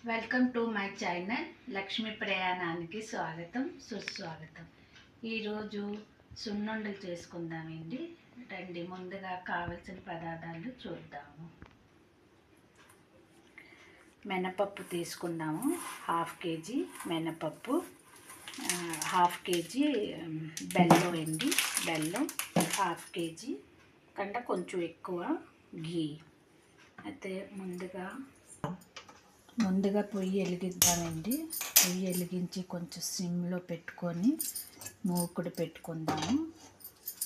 Welcome to my channel Lakshmi ప్రయాణానికి స్వాగతం సుస్వాగతం. ఈరోజు సున్నుండలు చేసుకుందామండి. రండి, ముందుగా కావలసిన పదార్థాలు చూద్దాము. మినపప్పు తీసుకుందాము. 1/2 kg మినపప్పు, 1/2 kg బెల్లం అండి. బెల్లం 1/2 kg కంటే కొంచెం ఎక్కువ ఘీ. అయితే ముందుగా పొయ్యి వెలిగిద్దామండి. పొయ్యి వెలిగించి కొంచెం సిమ్లో పెట్టుకొని మూకుడు పెట్టుకుందాము.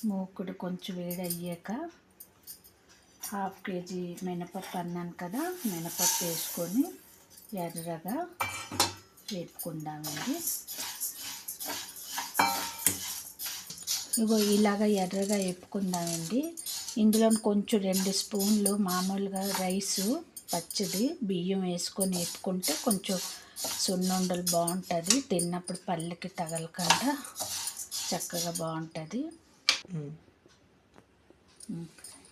మూకుడు కొంచెం వేడి అయ్యాక 1/2 kg మినపప్పు అన్నాను కదా, మినపప్పు వేసుకొని ఎర్రగా వేపుకుందామండి. ఇగో ఇలాగ ఎర్రగా వేపుకుందామండి. ఇందులో కొంచెం 2 స్పూన్లు మామూలుగా రైసు పచ్చిది బియ్యం వేసుకొని వేపుకుంటే కొంచెం సున్నుండలు బాగుంటుంది. తిన్నప్పుడు పళ్ళకి తగలకుండా చక్కగా బాగుంటుంది.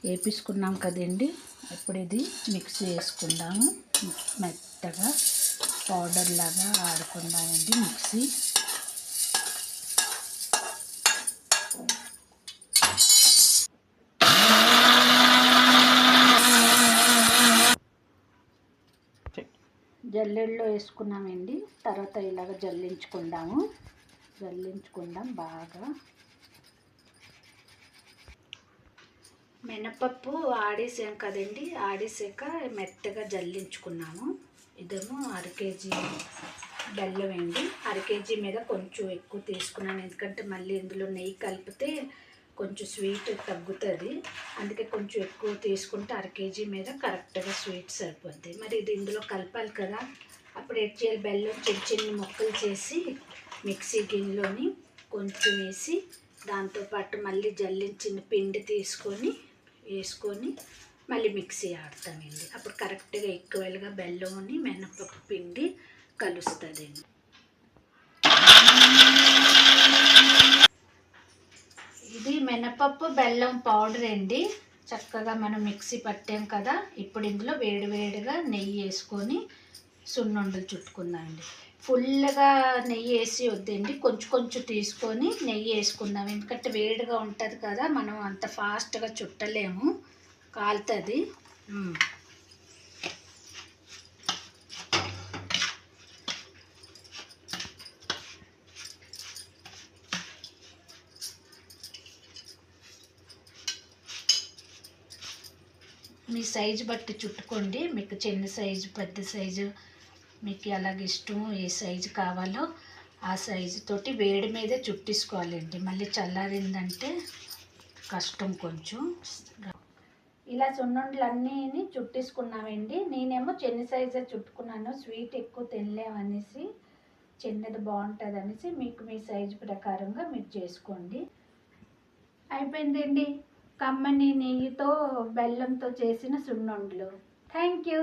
వేపించుకున్నాం కదండి. ఇప్పుడు ఇది మిక్సీ వేసుకుందాము. మెత్తగా పౌడర్ లాగా ఆడుకుందామండి మిక్సీ. జల్లెడలో వేసుకున్నామండి. తర్వాత ఇలాగ జల్లించుకుందాం బాగా. మినపప్పు ఆడేసాం కదండి, ఆడేసాక మెత్తగా జల్లించుకున్నాము. ఇదేమో 1/2 kg బెల్లం వేయండి. 1/2 kg మీద కొంచెం ఎక్కువ తీసుకున్నాను, ఎందుకంటే మళ్ళీ ఇందులో నెయ్యి కలిపితే కొంచెం స్వీట్ తగ్గుతుంది. అందుకే కొంచెం ఎక్కువ తీసుకుంటే 1/2 kg మీద కరెక్ట్గా స్వీట్ సరిపోద్ది. మరి ఇది ఇందులో కలపాలి కదా, అప్పుడు ఏం చేయాలి, బెల్లం చిన్న చిన్న ముక్కలు చేసి మిక్సీ గిన్నెలోని కొంచెం వేసి దాంతోపాటు మళ్ళీ జల్లించిన పిండి వేసుకొని మళ్ళీ మిక్సీ ఆడతామండి. అప్పుడు కరెక్ట్గా ఈక్వల్గా బెల్లంని మినపప్పు పిండి కలుస్తుందండి. ఇది మినపప్పు బెల్లం పౌడర్ అండి. చక్కగా మనం మిక్సీ పట్టాం కదా. ఇప్పుడు ఇందులో వేడివేడిగా నెయ్యి వేసుకొని సున్నుండలు చుట్టుకుందామండి. ఫుల్గా నెయ్యి వేసి వద్దండి, కొంచెం కొంచెం తీసుకొని నెయ్యి వేసుకుందాం. ఎందుకంటే వేడిగా ఉంటుంది కదా, మనం అంత ఫాస్ట్గా చుట్టలేము, కాలుతుంది. మీ సైజు బట్టి చుట్టుకోండి. మీకు చిన్న సైజు పెద్ద సైజు మీకు ఎలాగ ఇష్టం, ఏ సైజు కావాలో ఆ సైజు తోటి వేడి మీదే చుట్టేసుకోవాలండి. మళ్ళీ చల్లారిందంటే కష్టం కొంచెం. ఇలా సున్నుండలు అన్నీ చుట్టేసుకున్నామండి. నేనేమో చిన్న సైజే చుట్టుకున్నాను, స్వీట్ ఎక్కువ తినలేమనేసి, చిన్నది బాగుంటుంది అనేసి. మీకు మీ సైజు ప్రకారంగా మీరు చేసుకోండి. అయిపోయిందండి కమ్మని నెయ్యితో బెల్లంతో చేసిన సున్నుండలు. Thank you.